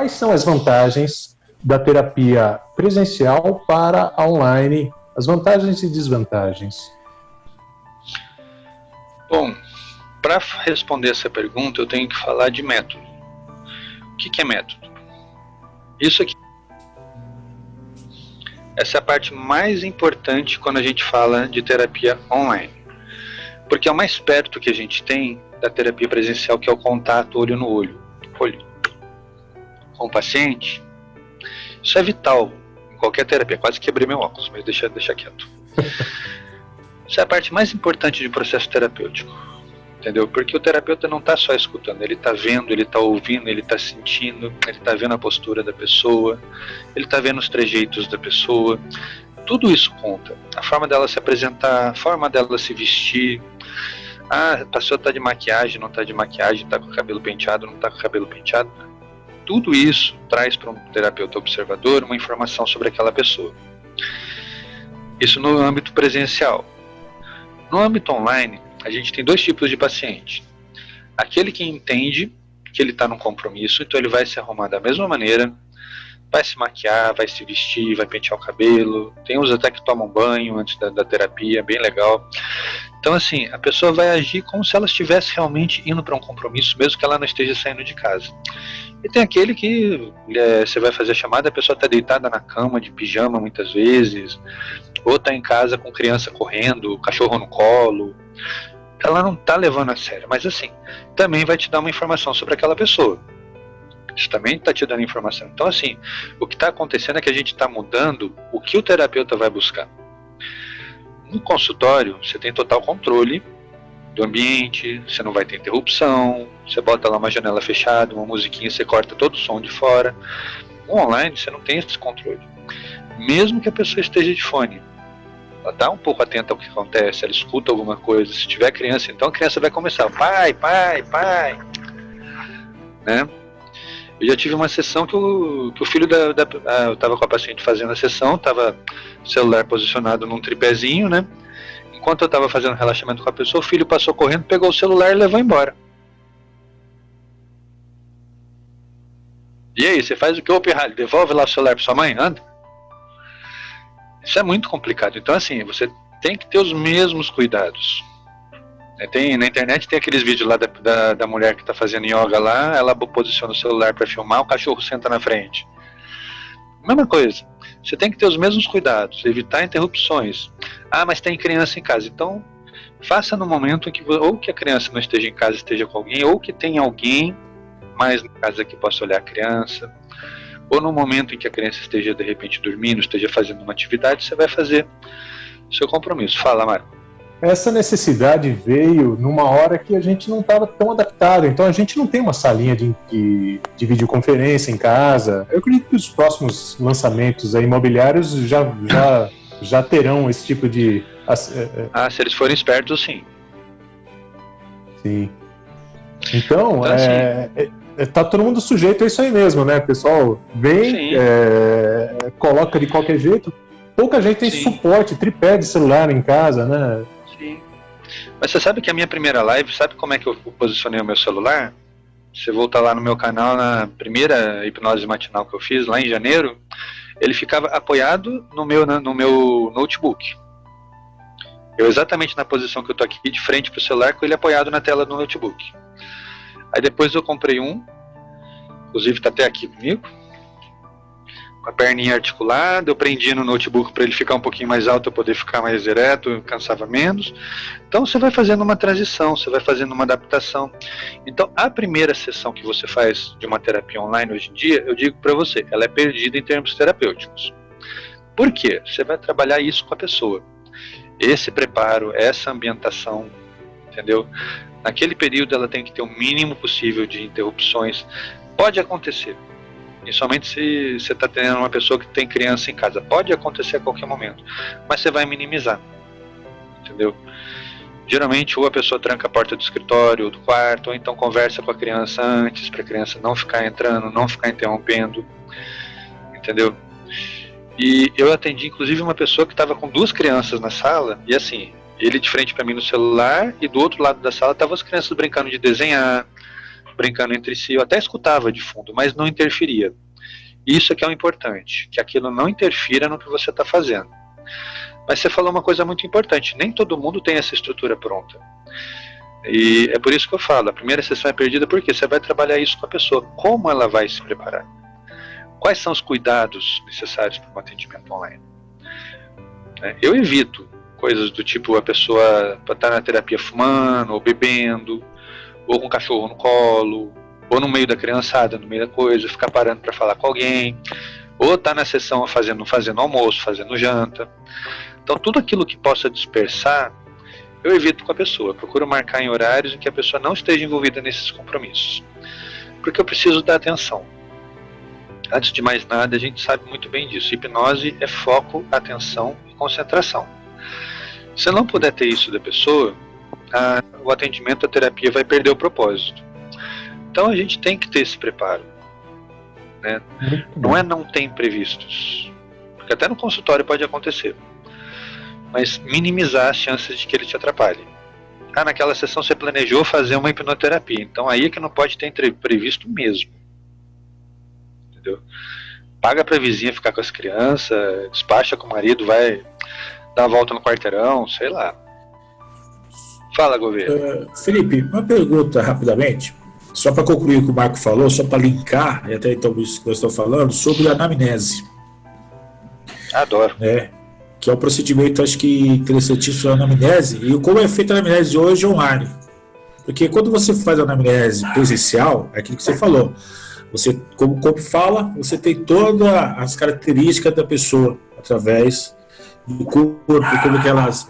quais são as vantagens da terapia presencial para a online, as vantagens e desvantagens? Bom, para responder essa pergunta, eu tenho que falar de método. O que é método? Isso aqui. Essa é a parte mais importante quando a gente fala de terapia online. Porque é o mais perto que a gente tem da terapia presencial, que é o contato olho no olho. Com o paciente. Isso é vital em qualquer terapia. Quase quebrei meu óculos, mas deixa quieto. Isso é a parte mais importante de processo terapêutico. Entendeu? Porque o terapeuta não está só escutando, ele está vendo, ele está ouvindo, ele está sentindo, ele está vendo a postura da pessoa, ele está vendo os trejeitos da pessoa. Tudo isso conta. A forma dela se apresentar, a forma dela se vestir. A pessoa está de maquiagem, não está de maquiagem, está com o cabelo penteado, não está com o cabelo penteado. Tudo isso traz para um terapeuta observador uma informação sobre aquela pessoa. Isso no âmbito presencial. No âmbito online, a gente tem dois tipos de paciente. Aquele que entende que ele está num compromisso, então ele vai se arrumar da mesma maneira, vai se maquiar, vai se vestir, vai pentear o cabelo. Tem uns até que tomam banho antes da terapia, bem legal. Então assim, a pessoa vai agir como se ela estivesse realmente indo para um compromisso, mesmo que ela não esteja saindo de casa. E tem aquele que você vai fazer a chamada, a pessoa está deitada na cama, de pijama muitas vezes, ou está em casa com criança correndo, cachorro no colo. Ela não está levando a sério, mas assim, também vai te dar uma informação sobre aquela pessoa. Isso também está te dando informação. Então assim, o que está acontecendo é que a gente está mudando o que o terapeuta vai buscar. No consultório, você tem total controle do ambiente, você não vai ter interrupção, você bota lá uma janela fechada, uma musiquinha, você corta todo o som de fora. No online, você não tem esse controle. Mesmo que a pessoa esteja de fone, ela está um pouco atenta ao que acontece, ela escuta alguma coisa. Se tiver criança, então a criança vai começar, pai, né? Eu já tive uma sessão que o filho eu estava com a paciente fazendo a sessão, estava o celular posicionado num tripézinho, né? Enquanto eu estava fazendo relaxamento com a pessoa, o filho passou correndo, pegou o celular e levou embora. E aí, você faz o que? Ô pirralho, devolve lá o celular para sua mãe, anda. Isso é muito complicado. Então assim, você tem que ter os mesmos cuidados. Na internet tem aqueles vídeos lá da mulher que está fazendo yoga lá, ela posiciona o celular para filmar, o cachorro senta na frente. Mesma coisa, você tem que ter os mesmos cuidados, evitar interrupções. Ah, mas tem criança em casa, então faça no momento em que ou que a criança não esteja em casa, esteja com alguém, ou que tenha alguém mais na casa que possa olhar a criança, ou no momento em que a criança esteja de repente dormindo, esteja fazendo uma atividade, você vai fazer o seu compromisso. Fala, Marco. Essa necessidade veio numa hora que a gente não estava tão adaptado, então a gente não tem uma salinha de videoconferência em casa. Eu acredito que os próximos lançamentos imobiliários já terão esse tipo de... se eles forem espertos, sim. Sim. Então tá todo mundo sujeito a isso aí mesmo, né? O pessoal vem, coloca de qualquer jeito. Pouca gente tem suporte, tripé de celular em casa, né? Sim. Mas você sabe que a minha primeira live, sabe como é que eu posicionei o meu celular? Você volta lá no meu canal, na primeira hipnose matinal que eu fiz, lá em janeiro, ele ficava apoiado no meu notebook. Eu exatamente na posição que eu tô aqui, de frente pro celular, com ele apoiado na tela do notebook. Aí depois eu comprei inclusive tá até aqui comigo, com a perninha articulada, eu prendi no notebook para ele ficar um pouquinho mais alto, eu poder ficar mais direto, cansava menos. Então você vai fazendo uma transição, você vai fazendo uma adaptação. Então a primeira sessão que você faz de uma terapia online hoje em dia, eu digo para você, ela é perdida em termos terapêuticos. Por quê? Você vai trabalhar isso com a pessoa. Esse preparo, essa ambientação, entendeu? Naquele período ela tem que ter o mínimo possível de interrupções. Pode acontecer. Principalmente se você está tendo uma pessoa que tem criança em casa. Pode acontecer a qualquer momento, mas você vai minimizar, entendeu? Geralmente ou a pessoa tranca a porta do escritório ou do quarto, ou então conversa com a criança antes, para a criança não ficar entrando, não ficar interrompendo, entendeu? E eu atendi inclusive uma pessoa que estava com 2 crianças na sala, e assim, ele de frente para mim no celular, e do outro lado da sala estavam as crianças brincando de desenhar, brincando entre si, eu até escutava de fundo, mas não interferia. Isso é que é o importante, que aquilo não interfira no que você está fazendo. Mas você falou uma coisa muito importante, nem todo mundo tem essa estrutura pronta. E é por isso que eu falo, a primeira sessão é perdida porque você vai trabalhar isso com a pessoa. Como ela vai se preparar? Quais são os cuidados necessários para um atendimento online? Eu evito coisas do tipo a pessoa estar na terapia fumando, ou bebendo, ou com o cachorro no colo, ou no meio da criançada, no meio da coisa, ficar parando para falar com alguém, ou estar na sessão fazendo almoço, fazendo janta. Então tudo aquilo que possa dispersar, eu evito com a pessoa. Eu procuro marcar em horários em que a pessoa não esteja envolvida nesses compromissos. Porque eu preciso dar atenção. Antes de mais nada, a gente sabe muito bem disso. Hipnose é foco, atenção e concentração. Se eu não puder ter isso da pessoa, o atendimento, a terapia vai perder o propósito. Então a gente tem que ter esse preparo. Né? Não ter imprevistos. Porque até no consultório pode acontecer. Mas minimizar as chances de que ele te atrapalhe. Naquela sessão você planejou fazer uma hipnoterapia, então aí é que não pode ter imprevisto mesmo. Entendeu? Paga pra vizinha ficar com as crianças, despacha com o marido, vai dar a volta no quarteirão, sei lá. Fala, Gouveia. Felipe, uma pergunta rapidamente, só para concluir o que o Marco falou, só para linkar, e até então isso que nós estamos falando, sobre a anamnese. Adoro. Que é um procedimento, acho que interessantíssimo, a anamnese, e como é feita a anamnese hoje online. Porque quando você faz a anamnese presencial, é aquilo que você falou, você, como o corpo fala, você tem todas as características da pessoa, através do corpo, como que elas...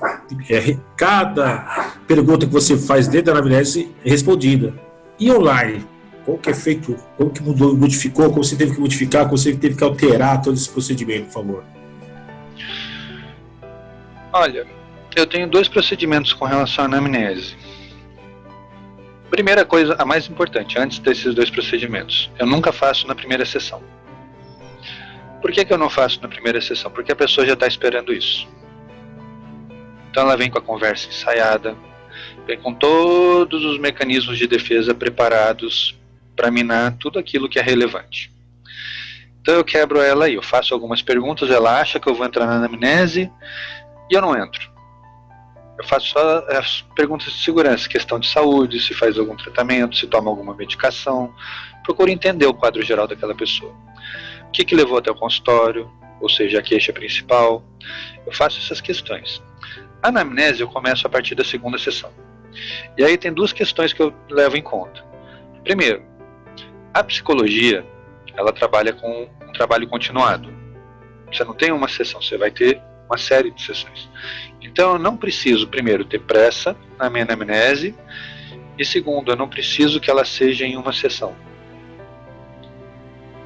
cada pergunta que você faz dentro da anamnese é respondida. E online, como que é feito, como que mudou, modificou, como você teve que modificar, como você teve que alterar todo esse procedimento, por favor. Olha, eu tenho 2 procedimentos com relação à anamnese. Primeira coisa, a mais importante, antes desses 2 procedimentos, eu nunca faço na primeira sessão. Por que eu não faço na primeira sessão? Porque a pessoa já está esperando isso. Então ela vem com a conversa ensaiada, vem com todos os mecanismos de defesa preparados para minar tudo aquilo que é relevante. Então eu quebro ela aí, eu faço algumas perguntas, ela acha que eu vou entrar na anamnese, e eu não entro. Eu faço só as perguntas de segurança, questão de saúde, se faz algum tratamento, se toma alguma medicação. Procuro entender o quadro geral daquela pessoa. O que levou até o consultório, ou seja, a queixa principal. Eu faço essas questões. A anamnese eu começo a partir da segunda sessão. E aí tem 2 questões que eu levo em conta. Primeiro, a psicologia, ela trabalha com um trabalho continuado. Você não tem uma sessão, você vai ter uma série de sessões. Então eu não preciso, primeiro, ter pressa na minha anamnese, e segundo, eu não preciso que ela seja em uma sessão.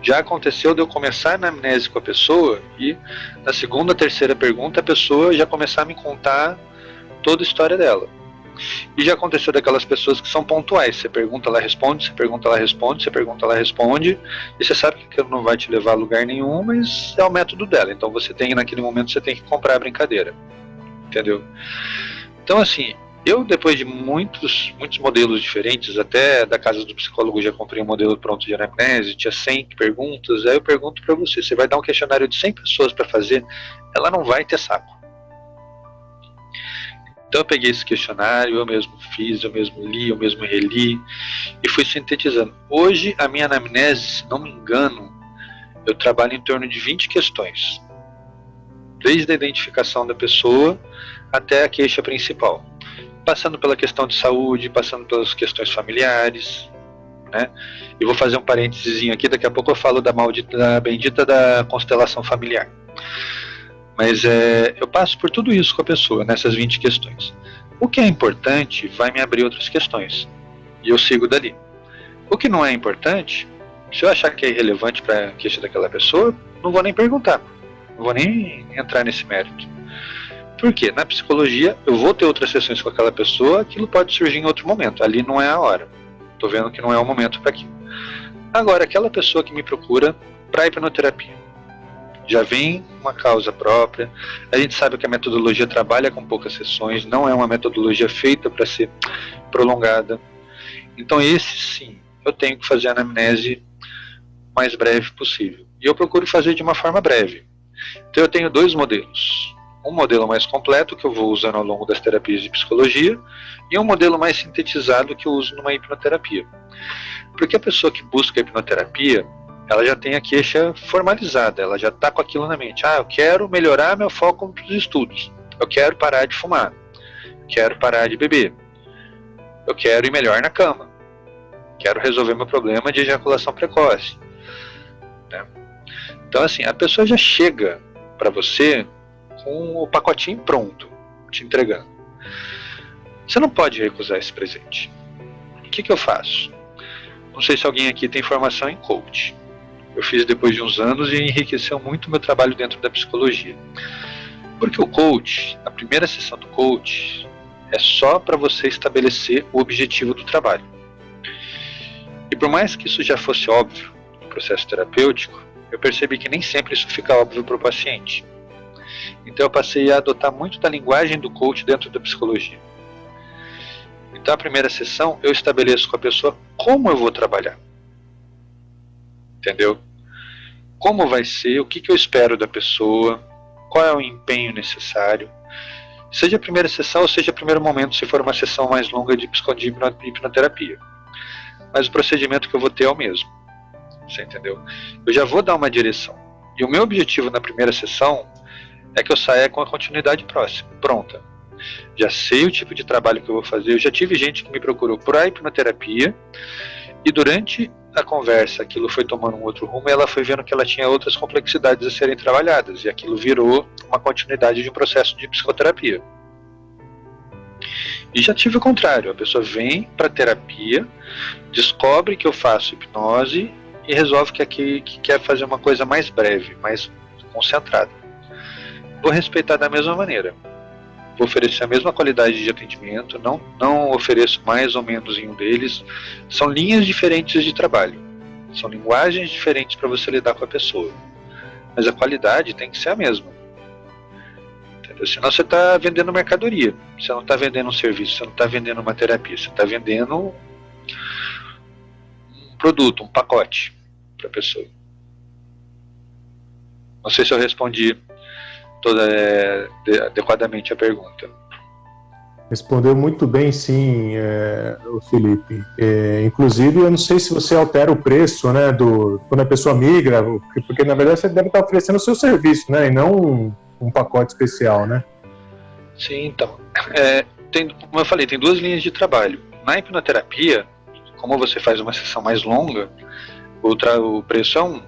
Já aconteceu de eu começar a anamnese com a pessoa e na segunda, terceira pergunta a pessoa já começar a me contar toda a história dela. E já aconteceu daquelas pessoas que são pontuais, você pergunta, ela responde, você pergunta, ela responde, você pergunta, ela responde, e você sabe que aquilo não vai te levar a lugar nenhum, mas é o método dela, então você tem, naquele momento, você tem que comprar a brincadeira, entendeu? Então assim, eu depois de muitos modelos diferentes, até da casa do psicólogo já comprei um modelo pronto de anamnese, tinha 100 perguntas, aí eu pergunto para você, você vai dar um questionário de 100 pessoas para fazer, ela não vai ter saco. Então eu peguei esse questionário, eu mesmo fiz, eu mesmo li, eu mesmo reli e fui sintetizando. Hoje a minha anamnese, se não me engano, eu trabalho em torno de 20 questões. Desde a identificação da pessoa até a queixa principal. Passando pela questão de saúde, passando pelas questões familiares, né? E vou fazer um parênteses aqui, daqui a pouco eu falo da bendita da constelação familiar. Mas eu passo por tudo isso com a pessoa, nessas 20 questões. O que é importante vai me abrir outras questões. E eu sigo dali. O que não é importante, se eu achar que é irrelevante para a queixa daquela pessoa, não vou nem perguntar. Não vou nem entrar nesse mérito. Por quê? Na psicologia, eu vou ter outras sessões com aquela pessoa, aquilo pode surgir em outro momento. Ali não é a hora. Estou vendo que não é o momento para aquilo. Agora, aquela pessoa que me procura para hipnoterapia, já vem uma causa própria, a gente sabe que a metodologia trabalha com poucas sessões, não é uma metodologia feita para ser prolongada. Então esse sim, eu tenho que fazer a anamnese o mais breve possível. E eu procuro fazer de uma forma breve. Então eu tenho 2 modelos. Um modelo mais completo, que eu vou usando ao longo das terapias de psicologia, e um modelo mais sintetizado que eu uso numa hipnoterapia. Porque a pessoa que busca a hipnoterapia, ela já tem a queixa formalizada, ela já está com aquilo na mente. Eu quero melhorar meu foco nos estudos, eu quero parar de fumar, eu quero parar de beber, eu quero ir melhor na cama, quero resolver meu problema de ejaculação precoce. Né? Então, assim, a pessoa já chega para você com o pacotinho pronto, te entregando. Você não pode recusar esse presente. O que eu faço? Não sei se alguém aqui tem formação em coach. Eu fiz depois de uns anos e enriqueceu muito o meu trabalho dentro da psicologia. Porque o coach, a primeira sessão do coach, é só para você estabelecer o objetivo do trabalho. E por mais que isso já fosse óbvio no processo terapêutico, eu percebi que nem sempre isso fica óbvio para o paciente. Então eu passei a adotar muito da linguagem do coach dentro da psicologia. Então a primeira sessão eu estabeleço com a pessoa como eu vou trabalhar. Entendeu? Como vai ser, o que eu espero da pessoa, qual é o empenho necessário. Seja a primeira sessão ou seja o primeiro momento, se for uma sessão mais longa de hipnoterapia. Mas o procedimento que eu vou ter é o mesmo. Você entendeu? Eu já vou dar uma direção. E o meu objetivo na primeira sessão é que eu saia com a continuidade próxima, pronta. Já sei o tipo de trabalho que eu vou fazer. Eu já tive gente que me procurou por a hipnoterapia e durante a conversa aquilo foi tomando um outro rumo e ela foi vendo que ela tinha outras complexidades a serem trabalhadas e aquilo virou uma continuidade de um processo de psicoterapia. E já tive o contrário, a pessoa vem para terapia, descobre que eu faço hipnose e resolve que quer fazer uma coisa mais breve, mais concentrada. Vou respeitar da mesma maneira. Vou oferecer a mesma qualidade de atendimento, não ofereço mais ou menos em um deles. São linhas diferentes de trabalho, são linguagens diferentes para você lidar com a pessoa. Mas a qualidade tem que ser a mesma. Entendeu? Senão você está vendendo mercadoria, você não está vendendo um serviço, você não está vendendo uma terapia, você está vendendo um produto, um pacote para a pessoa. Não sei se eu respondi adequadamente a pergunta. Respondeu muito bem, sim, o Felipe. Inclusive, eu não sei se você altera o preço, né, quando a pessoa migra, porque na verdade você deve estar oferecendo o seu serviço, né, e não um pacote especial, né? Sim, então. Como eu falei, tem 2 linhas de trabalho. Na hipnoterapia, como você faz uma sessão mais longa, o preço é um.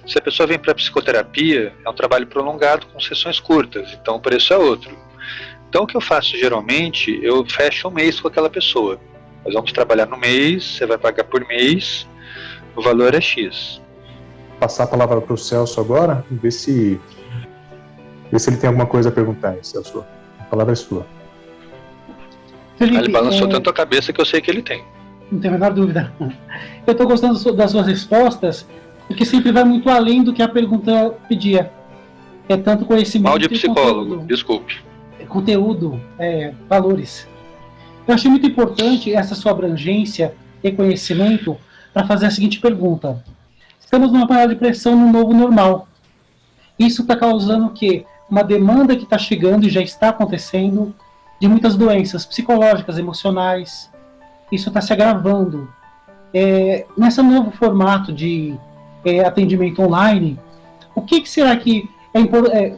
Se a pessoa vem para psicoterapia, é um trabalho prolongado com sessões curtas, então o preço é outro. Então o que eu faço geralmente, eu fecho um mês com aquela pessoa. Nós vamos trabalhar no mês, você vai pagar por mês, o valor é X. Passar a palavra para o Celso agora, ver se ele tem alguma coisa a perguntar aí, Celso. A palavra é sua. Felipe, ele balançou tanto a cabeça que eu sei que ele tem. Não tenho a menor dúvida. Eu estou gostando das suas respostas, porque sempre vai muito além do que a pergunta pedia. É tanto conhecimento. Mal de psicólogo, desculpe. Conteúdo, valores. Eu achei muito importante essa sua abrangência e conhecimento para fazer a seguinte pergunta. Estamos numa panela de pressão no novo normal. Isso está causando o quê? Uma demanda que está chegando e já está acontecendo de muitas doenças psicológicas, emocionais. Isso está se agravando. Nesse novo formato de atendimento online, o que será que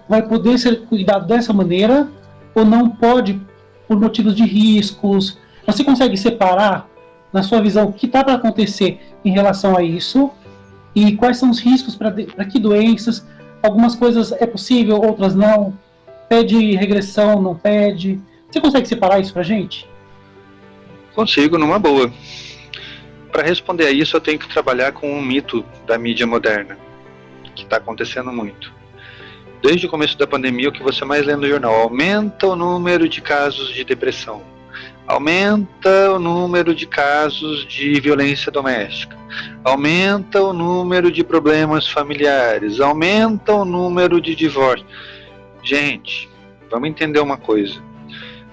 vai poder ser cuidado dessa maneira ou não pode por motivos de riscos? Você consegue separar, na sua visão, o que está para acontecer em relação a isso e quais são os riscos para que doenças? Algumas coisas é possível, outras não. Pede regressão, não pede. Você consegue separar isso para a gente? Consigo, numa boa. Para responder a isso, eu tenho que trabalhar com um mito da mídia moderna, que está acontecendo muito. Desde o começo da pandemia, o que você mais lê no jornal? Aumenta o número de casos de depressão. Aumenta o número de casos de violência doméstica. Aumenta o número de problemas familiares. Aumenta o número de divórcios. Gente, vamos entender uma coisa.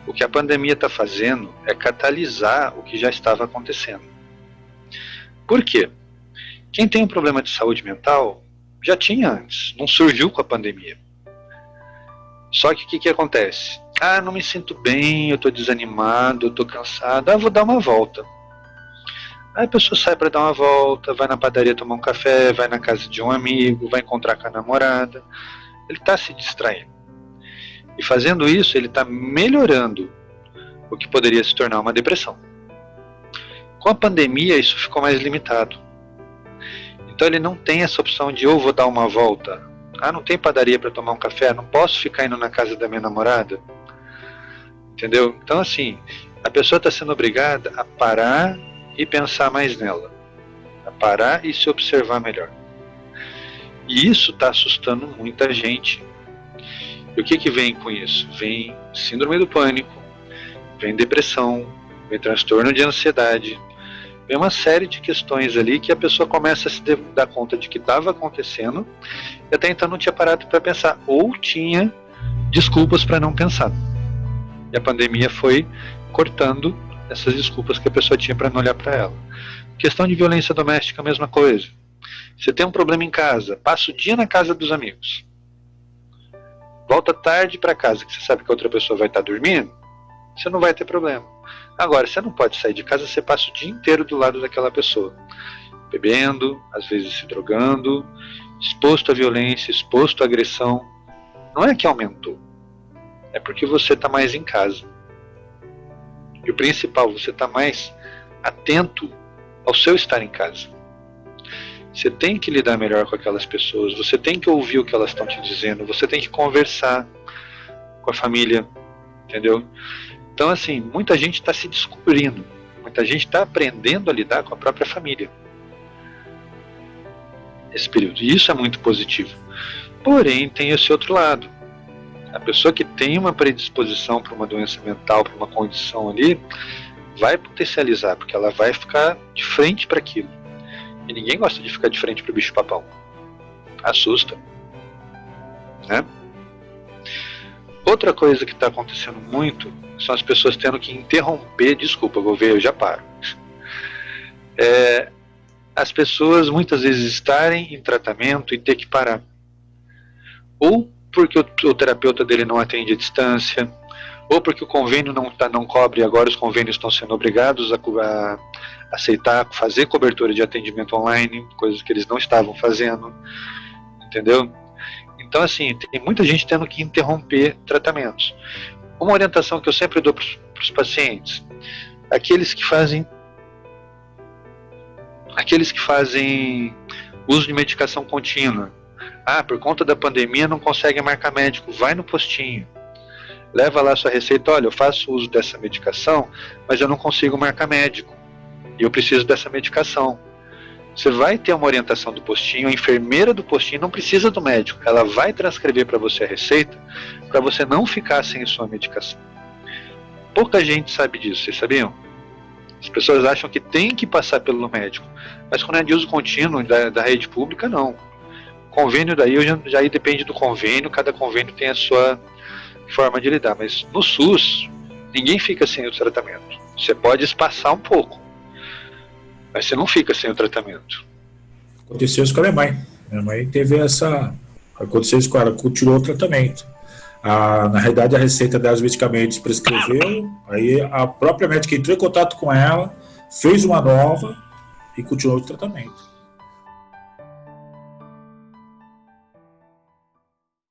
O que a pandemia está fazendo é catalisar o que já estava acontecendo. Por quê? Quem tem um problema de saúde mental já tinha antes, não surgiu com a pandemia. Só que o que acontece? Ah, não me sinto bem, eu estou desanimado, eu estou cansado, vou dar uma volta. Aí a pessoa sai para dar uma volta, vai na padaria tomar um café, vai na casa de um amigo, vai encontrar com a namorada. Ele está se distraindo. E fazendo isso, ele está melhorando o que poderia se tornar uma depressão. Com a pandemia, isso ficou mais limitado. Então ele não tem essa opção de vou dar uma volta. Ah, não tem padaria para tomar um café? Não posso ficar indo na casa da minha namorada? Entendeu? Então assim, a pessoa está sendo obrigada a parar e pensar mais nela. A parar e se observar melhor. E isso está assustando muita gente. E o que vem com isso? Vem síndrome do pânico, vem depressão, vem transtorno de ansiedade, vem uma série de questões ali que a pessoa começa a se dar conta de que estava acontecendo e até então não tinha parado para pensar, ou tinha desculpas para não pensar. E a pandemia foi cortando essas desculpas que a pessoa tinha para não olhar para ela. Questão de violência doméstica, a mesma coisa. Você tem um problema em casa, passa o dia na casa dos amigos. Volta tarde para casa, que você sabe que a outra pessoa vai estar dormindo, você não vai ter problema. Agora, você não pode sair de casa, você passa o dia inteiro do lado daquela pessoa. Bebendo, às vezes se drogando, exposto à violência, exposto à agressão. Não é que aumentou, é porque você está mais em casa. E o principal, você está mais atento ao seu estar em casa. Você tem que lidar melhor com aquelas pessoas, você tem que ouvir o que elas estão te dizendo, você tem que conversar com a família, entendeu? Então, assim, muita gente está se descobrindo, muita gente está aprendendo a lidar com a própria família nesse período, e isso é muito positivo. Porém, tem esse outro lado. A pessoa que tem uma predisposição para uma doença mental, para uma condição ali, vai potencializar, porque ela vai ficar de frente para aquilo. E ninguém gosta de ficar de frente para o bicho-papão. Assusta. Né? Outra coisa que está acontecendo muito são as pessoas tendo que interromper. Desculpa, vou ver, eu já paro. As pessoas muitas vezes estarem em tratamento e ter que parar. Ou porque o terapeuta dele não atende à distância, ou porque o convênio não cobre, e agora os convênios estão sendo obrigados a aceitar, fazer cobertura de atendimento online, coisas que eles não estavam fazendo, entendeu? Então, assim, tem muita gente tendo que interromper tratamentos. Uma orientação que eu sempre dou para os pacientes, aqueles que fazem uso de medicação contínua. Ah, por conta da pandemia não consegue marcar médico, vai no postinho. Leva lá sua receita, olha, eu faço uso dessa medicação, mas eu não consigo marcar médico. E eu preciso dessa medicação. Você vai ter uma orientação do postinho, a enfermeira do postinho não precisa do médico, ela vai transcrever para você a receita, para você não ficar sem a sua medicação. Pouca gente sabe disso, vocês sabiam? As pessoas acham que tem que passar pelo médico, mas quando é de uso contínuo da rede pública, não. Convênio daí já depende do convênio, cada convênio tem a sua forma de lidar, mas no SUS ninguém fica sem o tratamento. Você pode espaçar um pouco, mas você não fica sem o tratamento. Aconteceu isso com a minha mãe. Minha mãe teve essa... Aconteceu isso com ela, continuou o tratamento. Na realidade, a receita dos medicamentos prescreveu, aí a própria médica entrou em contato com ela, fez uma nova e continuou o tratamento.